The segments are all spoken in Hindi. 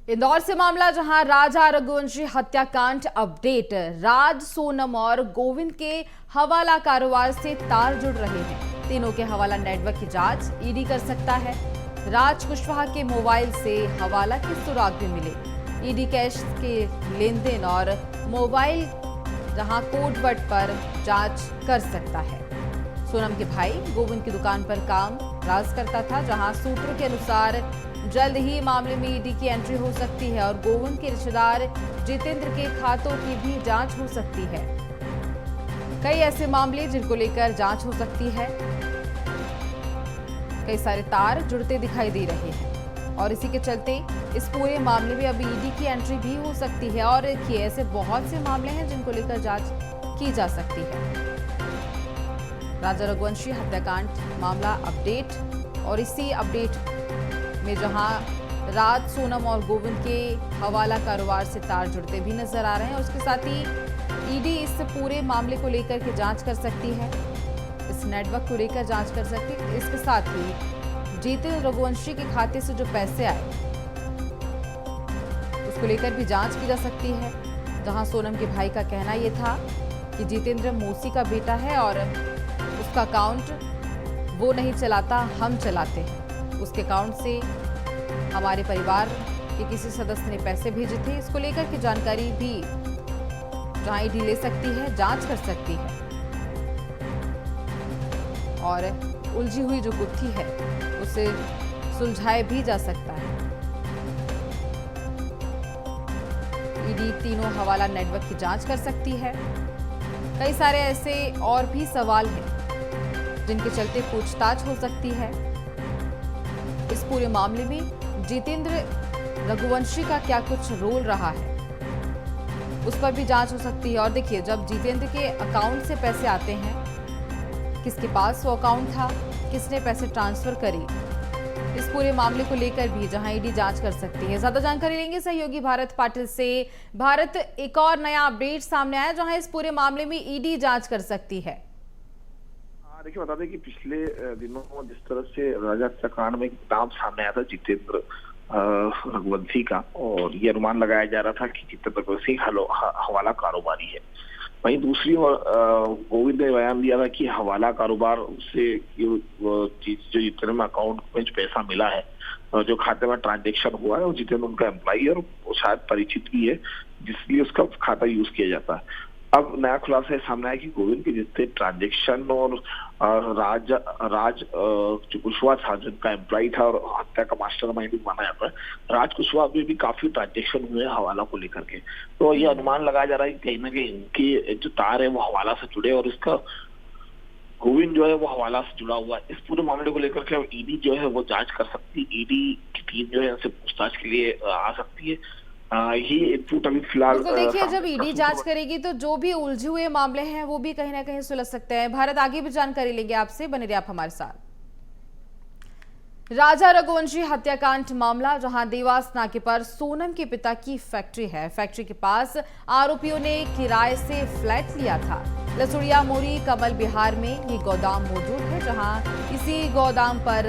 इंदौर से मामला जहां राजा रघुवंशी हत्याकांड अपडेट। राज, सोनम और गोविंद के हवाला कारोबार से तार जुड़ रहे हैं। तीनों के हवाला नेटवर्क की जांच ईडी कर सकता है। राज कुशवाहा के मोबाइल से हवाला के सुराग भी मिले। ईडी कैश के लेन देन और मोबाइल जहां कोडवर्ड पर जांच कर सकता है। सोनम के भाई गोविंद की दुकान पर काम राज करता था, जहां सूत्रों के अनुसार जल्द ही मामले में ईडी की एंट्री हो सकती है और गोविंद के रिश्तेदार जितेंद्र के खातों की भी जांच हो सकती है। कई ऐसे मामले जिनको लेकर जांच हो सकती है। कई सारे तार जुड़ते दिखाई दे रहे हैं और इसी के चलते इस पूरे मामले में अभी ईडी की एंट्री भी हो सकती है। और देखिए, ऐसे बहुत से मामले हैं जिनको लेकर जांच की जा सकती है। राजा रघुवंशी हत्याकांड मामला अपडेट, और इसी अपडेट में जहां राज, सोनम और गोविंद के हवाला कारोबार से तार जुड़ते भी नजर आ रहे हैं। और उसके साथ ही ईडी इस पूरे मामले को लेकर के जांच कर सकती है, इस नेटवर्क को लेकर जांच कर सकती है। इसके साथ ही जितेंद्र रघुवंशी के खाते से जो पैसे आए उसको लेकर भी जांच की जा सकती है। जहां सोनम के भाई का कहना यह था कि जितेंद्र मौसी का बेटा है और उसका अकाउंट वो नहीं चलाता, हम चलाते हैं। उसके अकाउंट से हमारे परिवार के किसी सदस्य ने पैसे भेजे थे। इसको लेकर की जानकारी भी जहां ईडी ले सकती है, जांच कर सकती है और उलझी हुई जो गुत्थी है उसे सुलझाया भी जा सकता है। ईडी तीनों हवाला नेटवर्क की जांच कर सकती है। कई सारे ऐसे और भी सवाल हैं जिनके चलते पूछताछ हो सकती है। इस पूरे मामले में जितेंद्र रघुवंशी का क्या कुछ रोल रहा है, उस पर भी जांच हो सकती है। और देखिए, जब जितेंद्र के अकाउंट से पैसे आते हैं, किसके पास वो अकाउंट था, किसने पैसे ट्रांसफर करी, इस पूरे मामले को लेकर भी जहां ईडी जांच कर सकती है। ज्यादा जानकारी लेंगे सहयोगी भारत पाटिल से। भारत, एक और नया अपडेट सामने आया जहां इस पूरे मामले में ईडी जांच कर सकती है। देखिए, बता दें कि पिछले दिनों जिस तरह से राजा हत्याकांड में एक नाम सामने आया था जितेंद्र रघुवंशी का, और ये अनुमान लगाया जा रहा था कि जितेंद्र रघुवंशी हवाला कारोबारी है। वहीं दूसरी ओर गोविंद ने बयान दिया था कि हवाला कारोबार से जो जितेंद्र में अकाउंट में जो पैसा मिला है, जो खाते में ट्रांजेक्शन हुआ है, वो जितेंद्र उनका एम्प्लॉई है और वो शायद परिचित भी है, जिसलिए उसका खाता यूज किया जाता है। अब नया खुलासा सामने आया कि गोविंद के जितने ट्रांजेक्शन और राज जो कुशवाहा था, जिनका एम्प्लॉई था और हत्या का मास्टरमाइंड भी माना जाता है, राज कुशवाहा में भी काफी ट्रांजेक्शन हुए हवाला को लेकर के। तो ये अनुमान लगाया जा रहा है कि कहीं ना कहीं इनके जो तार है वो हवाला से जुड़े और इसका गोविंद जो है वो हवाला से जुड़ा हुआ है। इस पूरे मामले को लेकर के ईडी जो है वो जांच कर सकती है। ईडी की टीम जो है इनसे पूछताछ के लिए आ सकती है। ये इनपुट अभी फिलहाल बिल्कुल, देखिए, जब ईडी जांच करेगी तो जो भी उलझे हुए मामले हैं वो भी कहीं ना कहीं सुलझ सकते हैं। भारत, आगे भी जानकारी लेंगे आपसे, बने रहिए आप हमारे साथ। राजा रघुवंशी हत्याकांड मामला, जहां देवास नाके पर सोनम के पिता की फैक्ट्री है। फैक्ट्री के पास आरोपियों ने किराए से फ्लैट लिया था। लसुड़िया मोरी कमल विहार में ये गोदाम मौजूद है, जहां इसी गोदाम पर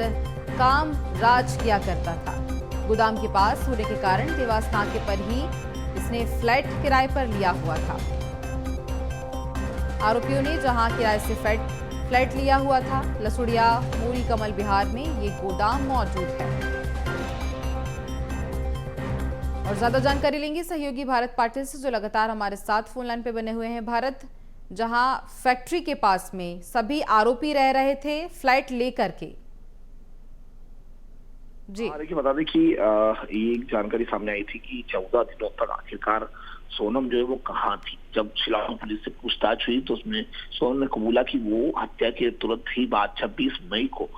काम राज किया करता था। गोदाम के पास होने के कारण देवास नाके पर ही इसने फ्लैट किराए पर लिया हुआ था। आरोपियों ने जहां किराए से फ्लैट लिया हुआ था, लसुड़िया मोरी कमल विहार में ये गोदाम मौजूद है। और ज्यादा जानकारी लेंगे सहयोगी भारत पाटिल से, जो लगातार हमारे साथ फोन लाइन पे बने हुए हैं। भारत, जहां फैक्ट्री के पास में सभी आरोपी रह रहे थे फ्लैट लेकर के। जी, देखिए, बता दें कि ये जानकारी सामने आई थी कि 14 दिनों तक आखिरकार सोनम जो है वो कहाँ थी। जब शिलांग पुलिस से पूछताछ हुई तो उसमें सोनम ने कबूला कि वो हत्या के तुरंत ही बाद 26 मई को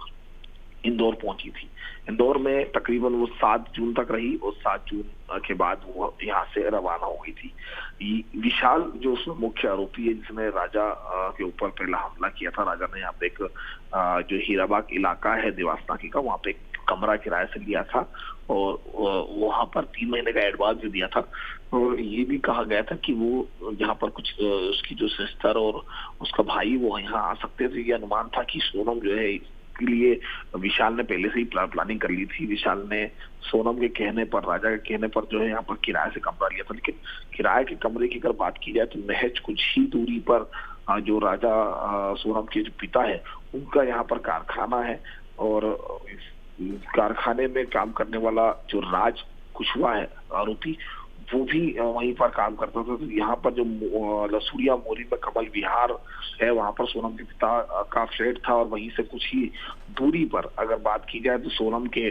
इंदौर पहुंची थी। इंदौर में तकरीबन वो 7 जून तक रही और 7 जून के बाद वो यहाँ से रवाना हो गई थी। विशाल जो उसमें मुख्य आरोपी है, जिसने राजा के ऊपर पहला हमला किया था, राजा ने यहाँ पे एक जो हीराबाग इलाका है देवास नाके का, वहाँ पे एक कमरा किराए से लिया था और वहां पर 3 महीने का एडवांस भी दिया था। और ये भी कहा गया था कि वो यहाँ पर कुछ उसकी जो सिस्टर और उसका भाई वो यहाँ आ सकते थे। ये अनुमान था कि सोनम जो है उसके लिए विशाल ने पहले से ही प्लानिंग कर ली थी। विशाल ने सोनम के कहने पर, राजा के कहने पर जो है यहाँ पर किराए से कमरा लिया था। लेकिन किराए के कमरे की अगर बात की जाए तो महज कुछ ही दूरी पर जो राजा सोनम के जो पिता है उनका यहाँ पर कारखाना है, और इस कारखाने में काम करने वाला जो राज कुशवाहा है आरोपी, वो भी वहीं पर काम करता था। तो यहाँ पर जो लसूड़िया मोरी में कमल विहार है वहां पर सोनम के पिता का फ्लैट था, और वहीं से कुछ ही दूरी पर अगर बात की जाए तो सोनम के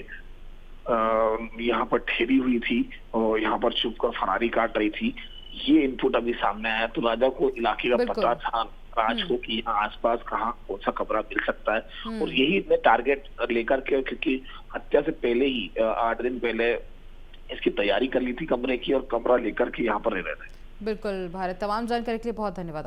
यहाँ पर ठहरी हुई थी और यहाँ पर छुपकर फरारी काट रही थी। ये इनपुट अभी सामने आया। तो राजा को इलाके का पता था, राज को, कि यहाँ आसपास कहाँ कौन सा कमरा मिल सकता है, और यही इतने टारगेट लेकर के, क्योंकि हत्या से पहले ही 8 दिन पहले इसकी तैयारी कर ली थी कमरे की, और कमरा लेकर के यहाँ पर रह रहे थे। बिल्कुल भारत, तमाम जानकारी के लिए बहुत धन्यवाद।